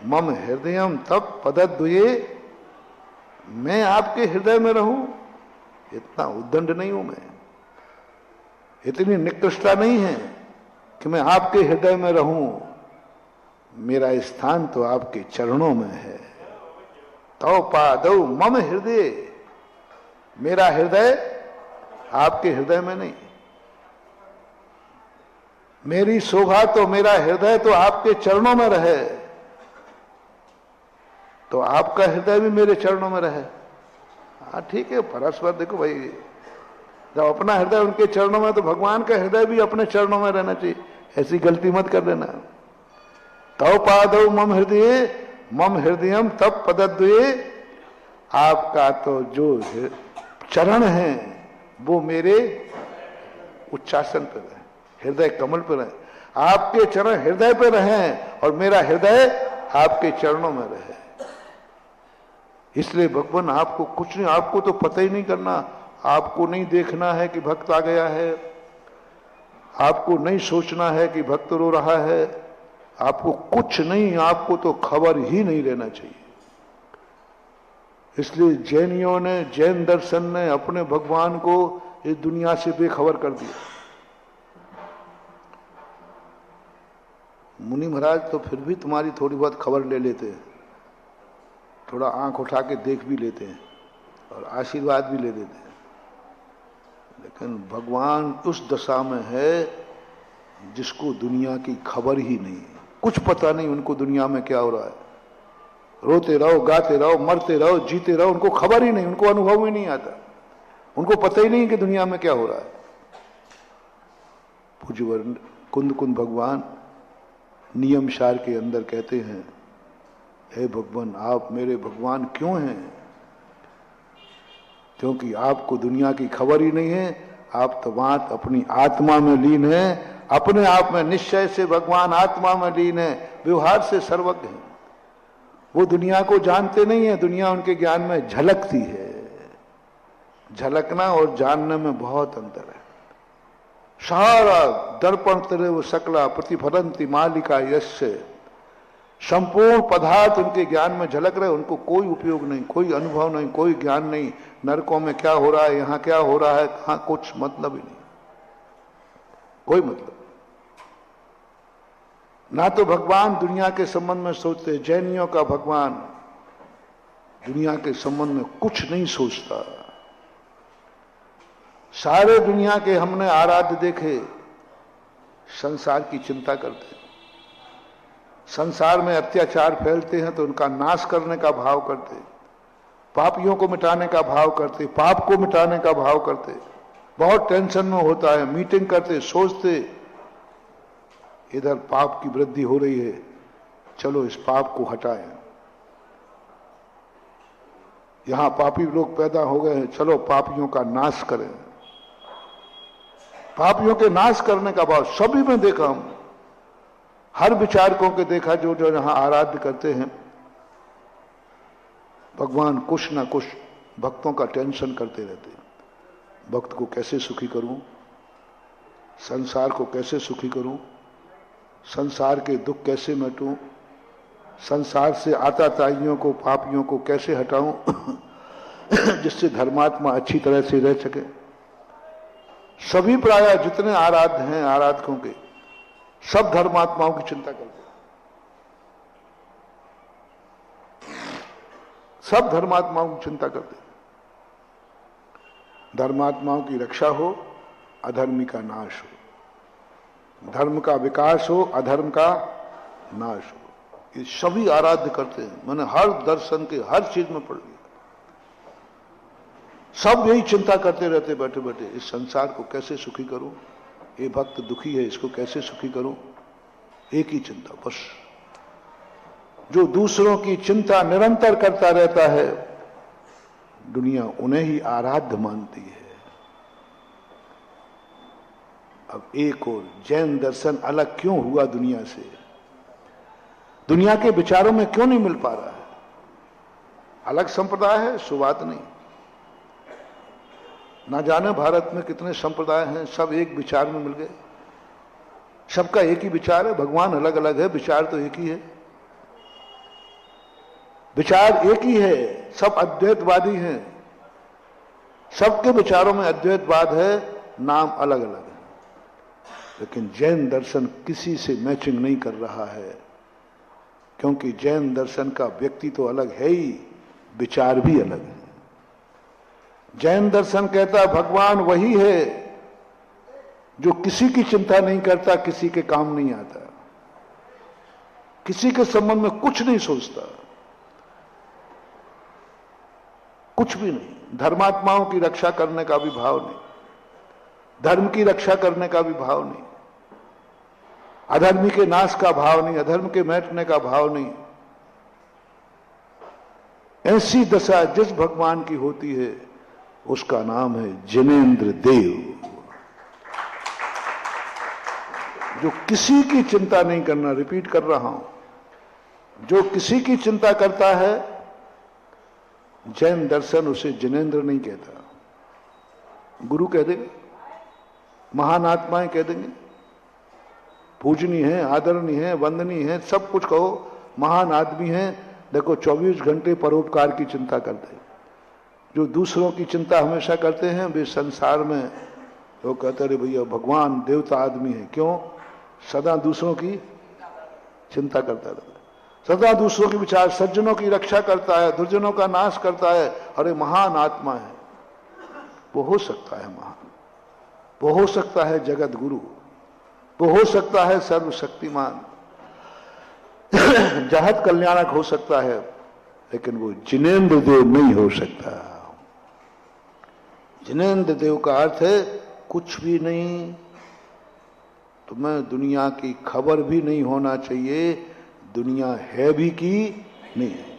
मम हृदयम तब पदद्वये, मैं आपके हृदय में रहूं, इतना उद्दंड नहीं हूं मैं, इतनी निकृष्टता नहीं है कि मैं आपके हृदय में रहूं। मेरा स्थान तो आपके चरणों में है। तव पादौ मम हृदय, मेरा हृदय आपके हृदय में नहीं। मेरी शोभा तो, मेरा हृदय तो आपके चरणों में रहे, तो आपका हृदय भी मेरे चरणों में रहे। हाँ ठीक है, परस्पर देखो भाई, जब अपना हृदय उनके चरणों में, तो भगवान का हृदय भी अपने चरणों में रहना चाहिए। ऐसी गलती मत कर देना। तव पादौ मम हृदय, मम हृदयम तब पदद्वये, आपका तो जो चरण है वो मेरे उच्चासन पर है, हृदय कमल पर है। आपके चरण हृदय पर रहें और मेरा हृदय आपके चरणों में रहे। इसलिए भगवान आपको कुछ नहीं, आपको तो पता ही नहीं करना, आपको नहीं देखना है कि भक्त आ गया है, आपको नहीं सोचना है कि भक्त रो रहा है, आपको कुछ नहीं, आपको तो खबर ही नहीं लेना चाहिए। इसलिए जैनियों ने, जैन दर्शन ने अपने भगवान को इस दुनिया से बेखबर कर दिया। मुनि महाराज तो फिर भी तुम्हारी थोड़ी बहुत खबर ले लेते हैं, थोड़ा आंख उठा के देख भी लेते हैं और आशीर्वाद भी ले देते हैं, लेकिन भगवान उस दशा में है जिसको दुनिया की खबर ही नहीं, कुछ पता नहीं उनको दुनिया में क्या हो रहा है। रोते रहो, गाते रहो, मरते रहो, जीते रहो, उनको खबर ही नहीं, उनको अनुभव ही नहीं आता, उनको पता ही नहीं कि दुनिया में क्या हो रहा है। पूज्य कुंद कुंद भगवान नियम सार के अंदर कहते हैं, हे भगवान, आप मेरे भगवान क्यों हैं? क्योंकि आपको दुनिया की खबर ही नहीं है, आप तो वहां अपनी आत्मा में लीन है, अपने आप में निश्चय से भगवान आत्मा में लीन है, व्यवहार से सर्वज्ञ है। वो दुनिया को जानते नहीं है, दुनिया उनके ज्ञान में झलकती है। झलकना और जानने में बहुत अंतर है। सारा दर्पण तरेव सकला प्रतिफलंति मालिका यस्य, संपूर्ण पदार्थ उनके ज्ञान में झलक रहे, उनको कोई उपयोग नहीं, कोई अनुभव नहीं, कोई ज्ञान नहीं, नरकों में क्या हो रहा है, यहां क्या हो रहा है, कहां, कुछ मतलब ही नहीं, कोई मतलब ना। तो भगवान दुनिया के संबंध में सोचते, जैनियों का भगवान दुनिया के संबंध में कुछ नहीं सोचता। सारे दुनिया के हमने आराध्य देखे, संसार की चिंता करते हैं, संसार में अत्याचार फैलते हैं तो उनका नाश करने का भाव करते, पापियों को मिटाने का भाव करते, पाप को मिटाने का भाव करते। बहुत टेंशन में होता है, मीटिंग करते, सोचते, इधर पाप की वृद्धि हो रही है, चलो इस पाप को हटाएं। यहां पापी लोग पैदा हो गए हैं, चलो पापियों का नाश करें। पापियों के नाश करने का भाव सभी में देखा हम, हर विचारकों के देखा जो जो यहां आराध्य करते हैं। भगवान कुछ ना कुछ भक्तों का टेंशन करते रहते हैं। भक्त को कैसे सुखी करूं, संसार को कैसे सुखी करूं, संसार के दुख कैसे मिटाऊं, संसार से आताताइयों को, पापियों को कैसे हटाऊं जिससे धर्मात्मा अच्छी तरह से रह सके। सभी प्राय जितने आराध्य हैं, आराधकों के, सब धर्मात्माओं की चिंता करते हैं, सब धर्मात्माओं की चिंता करते हैं। धर्मात्माओं की रक्षा हो, अधर्मी का नाश हो, धर्म का विकास हो, अधर्म का नाश हो, ये सभी आराध्य करते हैं। मैंने हर दर्शन के हर चीज में पढ़ लिया, सब यही चिंता करते रहते बैठे बैठे, इस संसार को कैसे सुखी करूं, ये भक्त दुखी है, इसको कैसे सुखी करूं, एक ही चिंता बस। जो दूसरों की चिंता निरंतर करता रहता है, दुनिया उन्हें ही आराध्य मानती है। अब एक और जैन दर्शन अलग क्यों हुआ दुनिया से, दुनिया के विचारों में क्यों नहीं मिल पा रहा है? अलग संप्रदाय है, सो बात नहीं, ना जाने भारत में कितने संप्रदाय हैं, सब एक विचार में मिल गए, सबका एक ही विचार है, भगवान अलग अलग है, विचार तो एक ही है। विचार एक ही है, सब अद्वैतवादी हैं, सबके विचारों में अद्वैतवाद है, नाम अलग अलग है। लेकिन जैन दर्शन किसी से मैचिंग नहीं कर रहा है, क्योंकि जैन दर्शन का व्यक्ति तो अलग है ही, विचार भी अलग है। जैन दर्शन कहता भगवान वही है जो किसी की चिंता नहीं करता, किसी के काम नहीं आता, किसी के संबंध में कुछ नहीं सोचता, कुछ भी नहीं। धर्मात्माओं की रक्षा करने का भी भाव नहीं, धर्म की रक्षा करने का भी भाव नहीं, अधर्मी के नाश का भाव नहीं, अधर्म के मिटने का भाव नहीं। ऐसी दशा जिस भगवान की होती है उसका नाम है जिनेंद्र देव, जो किसी की चिंता नहीं करना। रिपीट कर रहा हूं, जो किसी की चिंता करता है, जैन दर्शन उसे जिनेंद्र नहीं कहता, गुरु कह देंगे, महान आत्माएं कह देंगे, पूजनीय है, आदरणीय है, वंदनीय है, सब कुछ कहो, महान आदमी है। देखो 24 घंटे परोपकार की चिंता करते हैं। जो दूसरों की चिंता हमेशा करते हैं वे संसार में लोग कहते हैं भैया भगवान देवता आदमी है, क्यों? सदा दूसरों की चिंता करता रहता है, सदा दूसरों के विचार, सज्जनों की रक्षा करता है, दुर्जनों का नाश करता है। अरे महान आत्मा है, वो हो सकता है महान, वो हो सकता है जगत गुरु, वो हो सकता है सर्वशक्तिमान, जहत कल्याणक हो सकता है, लेकिन वो जिनेंद्र देव नहीं हो सकता। जिनेंद्र देव का अर्थ है कुछ भी नहीं, तुम्हें दुनिया की खबर भी नहीं होना चाहिए, दुनिया है भी कि नहीं है।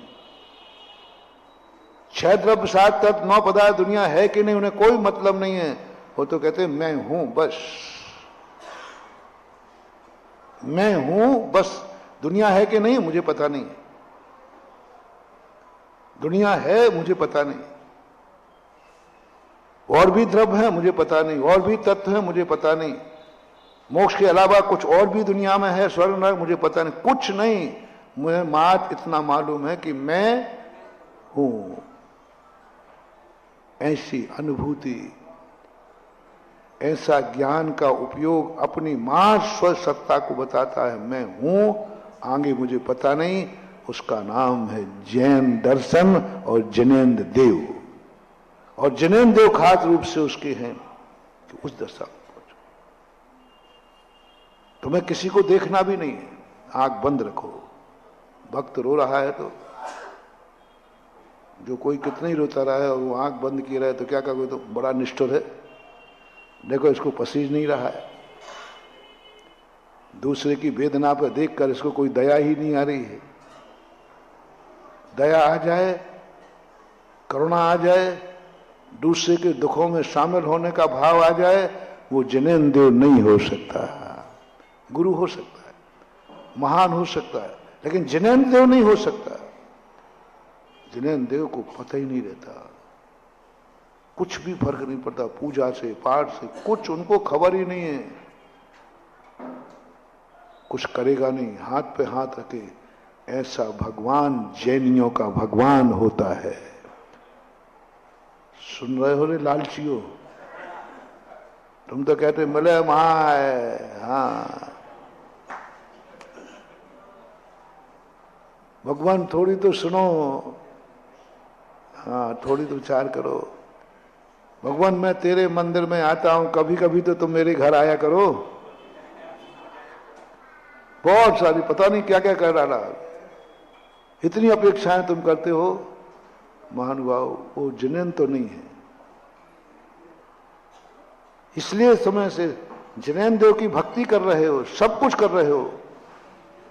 6 द्रव्य 7 तत्व 9 पदार्थ दुनिया है कि नहीं, उन्हें कोई मतलब नहीं है। वो तो कहते हैं मैं हूं बस, मैं हूं बस, दुनिया है कि नहीं मुझे पता नहीं, दुनिया है मुझे पता नहीं, और भी द्रव्य है मुझे पता नहीं, और भी तत्व है मुझे पता नहीं, मोक्ष के अलावा कुछ और भी दुनिया में है, स्वर्ग नरक मुझे पता नहीं, कुछ नहीं। मुझे मात्र इतना मालूम है कि मैं हूं। ऐसी अनुभूति, ऐसा ज्ञान का उपयोग अपनी मां सत्ता को बताता है, मैं हूं, आगे मुझे पता नहीं। उसका नाम है जैन दर्शन और जिनेंद्र देव। और जिनेंद्र देव खास रूप से उसके हैं कि उस दशा में पहुंचो। तुम्हें किसी को देखना भी नहीं है, आंख बंद रखो। भक्त रो रहा है तो जो कोई कितना ही रोता रहा है और वो आंख बंद किए रहे तो क्या कहोगे? तो बड़ा निष्ठुर है, देखो इसको पसीज नहीं रहा है, दूसरे की वेदना पर देखकर इसको कोई दया ही नहीं आ रही है। दया आ जाए, करुणा आ जाए, दूसरे के दुखों में शामिल होने का भाव आ जाए, वो जिनेंद्र देव नहीं हो सकता। गुरु हो सकता है, महान हो सकता है, लेकिन जिनेंद्र देव नहीं हो सकता। जिनेंद्र देव को पता ही नहीं रहता, कुछ भी फर्क नहीं पड़ता, पूजा से पाठ से कुछ उनको खबर ही नहीं है, कुछ करेगा नहीं, हाथ पे हाथ रखे। ऐसा भगवान जैनियों का भगवान होता है। सुन रहे हो रे लालचियो? तुम तो कहते मिले वहां है, हाँ भगवान थोड़ी तो सुनो, हाँ थोड़ी तो विचार करो। भगवान मैं तेरे मंदिर में आता हूं, कभी कभी तो तुम मेरे घर आया करो। बहुत सारी पता नहीं क्या क्या कर डाला, इतनी अपेक्षाएं तुम करते हो। महानुभाव वो जिनेंद्र तो नहीं है, इसलिए समय से जिनेंद्र देव की भक्ति कर रहे हो, सब कुछ कर रहे हो,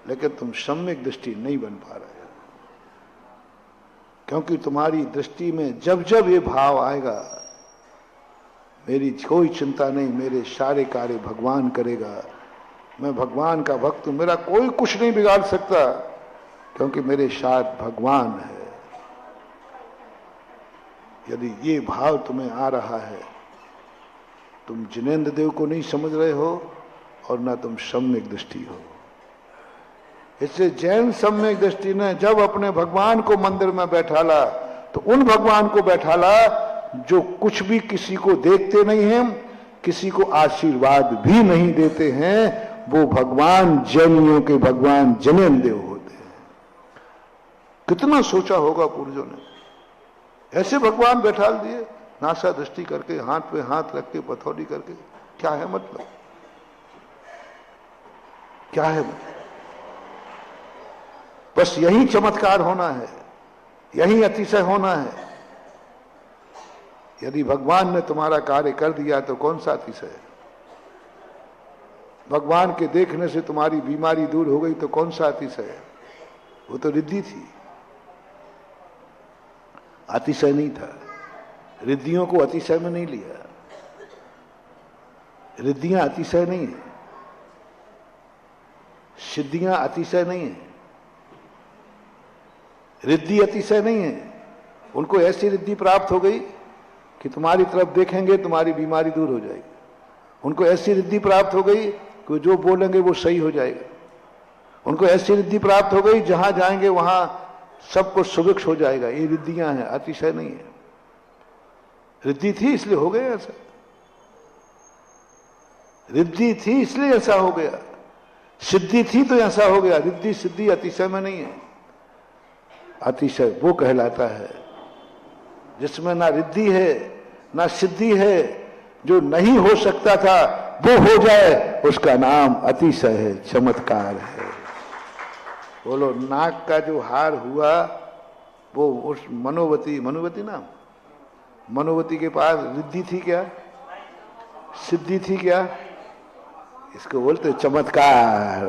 लेकिन तुम सम्यक दृष्टि नहीं बन पा रहे हो, क्योंकि तुम्हारी दृष्टि में जब जब ये भाव आएगा मेरी कोई चिंता नहीं, मेरे सारे कार्य भगवान करेगा, मैं भगवान का भक्त हूं, मेरा कोई कुछ नहीं बिगाड़ सकता, क्योंकि मेरे साथ भगवान है। यदि ये भाव तुम्हें आ रहा है, तुम जिनेंद्र देव को नहीं समझ रहे हो और ना तुम सम्यक दृष्टि हो। इसलिए जैन सम्यक दृष्टि ने जब अपने भगवान को मंदिर में बैठाला तो उन भगवान को बैठाला जो कुछ भी किसी को देखते नहीं हैं, किसी को आशीर्वाद भी नहीं देते हैं। वो भगवान जैनियों के भगवान जनेन्द्र होते हैं। कितना सोचा होगा पूर्वजों ने, ऐसे भगवान बैठाल दिए, नासा दृष्टि करके, हाथ पे हाथ रख के, पथौड़ी करके। क्या है मतलब, क्या है मतलब? बस यही चमत्कार होना है, यही अतिशय होना है। यदि भगवान ने तुम्हारा कार्य कर दिया तो कौन सा अतिशय है? भगवान के देखने से तुम्हारी बीमारी दूर हो गई तो कौन सा अतिशय है? वो तो रिद्धि थी, अतिशय नहीं था। रिद्धियों को अतिशय में नहीं लिया। रिद्धियां अतिशय नहीं है, सिद्धियां अतिशय नहीं है, रिद्धि अतिशय नहीं है। उनको ऐसी रिद्धि प्राप्त हो गई कि तुम्हारी तरफ देखेंगे तुम्हारी बीमारी दूर हो जाएगी। उनको ऐसी रिद्धि प्राप्त हो गई कि जो बोलेंगे वो सही हो जाएगा। उनको ऐसी रिद्धि प्राप्त हो गई जहां जाएंगे वहां सब कुछ सुभिक्ष हो जाएगा। ये रिद्धियां हैं, अतिशय नहीं है। रिद्धि थी इसलिए हो गया ऐसा, रिद्धि थी इसलिए ऐसा हो गया, सिद्धि थी तो ऐसा हो गया। रिद्धि सिद्धि अतिशय में नहीं है। अतिशय वो कहलाता है जिसमें ना रिद्धि है ना सिद्धि है, जो नहीं हो सकता था वो हो जाए, उसका नाम अतिशय है, चमत्कार है। बोलो, नाक का जो हार हुआ वो उस मनोवती नाम मनोवती के पास रिद्धि थी क्या, सिद्धि थी क्या? इसको बोलते चमत्कार।